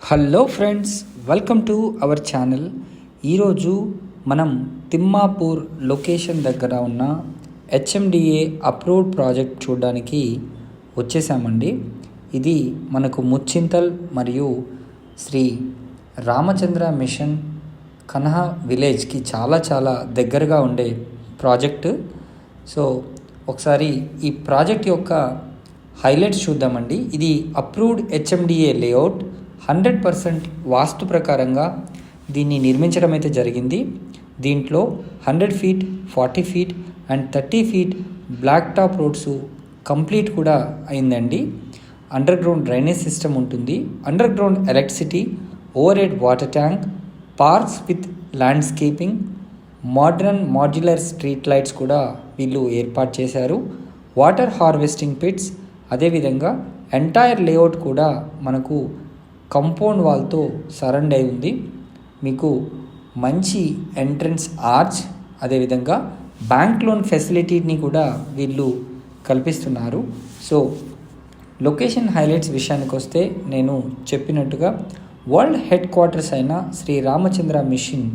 Hello friends, welcome to our channel. ఈరోజు మనం Thimmapur location దగ్గర ఉన్న హెచ్ఎండిఏ అప్రూవ్డ్ ప్రాజెక్ట్ చూడడానికి వచ్చేసామండి. ఇది మనకు ముచ్చింతల్ మరియు శ్రీ రామచంద్ర మిషన్ కన్హా విలేజ్కి చాలా దగ్గరగా ఉండే ప్రాజెక్టు. సో ఒకసారి ఈ ప్రాజెక్ట్ యొక్క హైలైట్స్ చూద్దామండి. ఇది అప్రూవ్డ్ హెచ్ఎండిఏ లేఅవుట్. 100% వాస్తు ప్రకారంగా దీన్ని నిర్మించడం అయితే జరిగింది. దీంట్లో 100 feet, 40 feet and 30 feet block top roads complete కూడా అయిందండి. అండర్ గ్రౌండ్ డ్రైనేజ్ సిస్టమ్ ఉంటుంది, underground electricity, overhead water tank, parks with landscaping, modern modular street lights కూడా వీళ్ళు ఏర్పాటు చేశారు. వాటర్ హార్వెస్టింగ్ పిట్స్, అదేవిధంగా ఎంటైర్ లేఅవుట్ కూడా మనకు కంపౌండ్ వాల్తో సరౌండ్ అయి ఉంది. మీకు మంచి ఎంట్రన్స్ ఆర్చ్, అదేవిధంగా బ్యాంక్ లోన్ ఫెసిలిటీని కూడా వీళ్ళు కల్పిస్తున్నారు. సో లొకేషన్ హైలైట్స్ విషయానికి వస్తే, నేను చెప్పినట్టుగా వరల్డ్ హెడ్ క్వార్టర్స్ అయిన శ్రీ రామచంద్ర మిషన్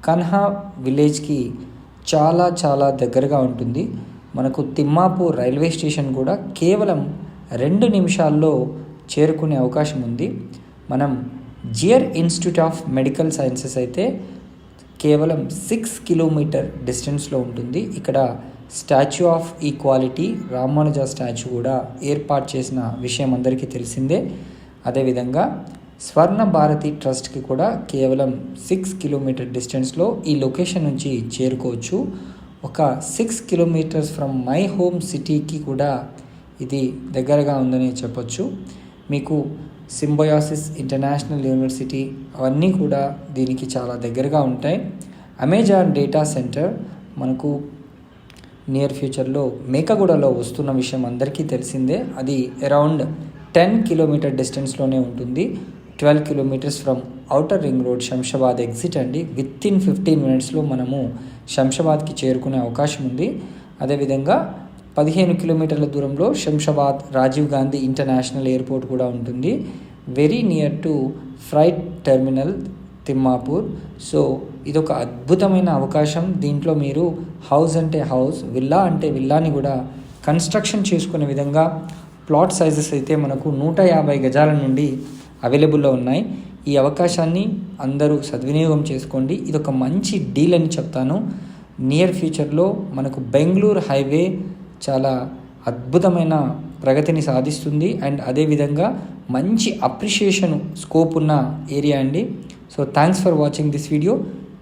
కన్హా విలేజ్కి చాలా దగ్గరగా ఉంటుంది. మనకు తిమ్మాపూర్ రైల్వే స్టేషన్ కూడా కేవలం 2 నిమిషాల్లో చేరుకునే అవకాశం ఉంది. మనం Jeeyar institute of medical sciences అయితే కేవలం 6 కిలోమీటర్ డిస్టెన్స్లో ఉంటుంది. ఇక్కడ statue of equality, Ramanuja statue కూడా ఏర్పాటు చేసిన విషయం అందరికీ తెలిసిందే. అదేవిధంగా స్వర్ణ భారతి ట్రస్ట్కి కూడా కేవలం 6 కిలోమీటర్ డిస్టెన్స్లో ఈ లొకేషన్ నుంచి చేరుకోవచ్చు. ఒక 6 కిలోమీటర్స్ ఫ్రమ్ మై హోమ్ సిటీకి కూడా ఇది దగ్గరగా ఉందని చెప్పొచ్చు. మీకు సింబయాసిస్ ఇంటర్నేషనల్ యూనివర్సిటీ అవన్నీ కూడా దీనికి చాలా దగ్గరగా ఉంటాయి. అమెజాన్ డేటా సెంటర్ మనకు నియర్ ఫ్యూచర్లో మేకగూడలో వస్తున్న విషయం అందరికీ తెలిసిందే. అది అరౌండ్ 10 కిలోమీటర్ డిస్టెన్స్లోనే ఉంటుంది. 12 kilometres from outer ring road Shamshabad exit అండి. వితిన్ 15 మినిట్స్లో మనము శంషాబాద్కి చేరుకునే అవకాశం ఉంది. అదేవిధంగా 15 కిలోమీటర్ల దూరంలో శంషాబాద్ రాజీవ్ గాంధీ ఇంటర్నేషనల్ ఎయిర్పోర్ట్ కూడా ఉంటుంది. Very near to freight terminal Thimmapur. So ఇదొక అద్భుతమైన అవకాశం. దీంట్లో మీరు హౌస్ అంటే హౌస్, విల్లా అంటే విల్లాని కూడా కన్స్ట్రక్షన్ చేసుకునే విధంగా ప్లాట్ సైజెస్ అయితే మనకు 150 గజాల నుండి అవైలబుల్లో ఉన్నాయి. ఈ అవకాశాన్ని అందరూ సద్వినియోగం చేసుకోండి. ఇదొక మంచి డీల్ అని చెప్తాను. నియర్ ఫ్యూచర్లో మనకు బెంగళూరు హైవే చాలా అద్భుతమైన ప్రగతిని సాధిస్తుంది. అండ్ అదేవిధంగా మంచి అప్రిషియేషన్ స్కోప్ ఉన్న ఏరియా అండి. So thanks for watching this video.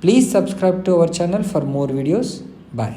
Please subscribe to our channel for more videos. Bye.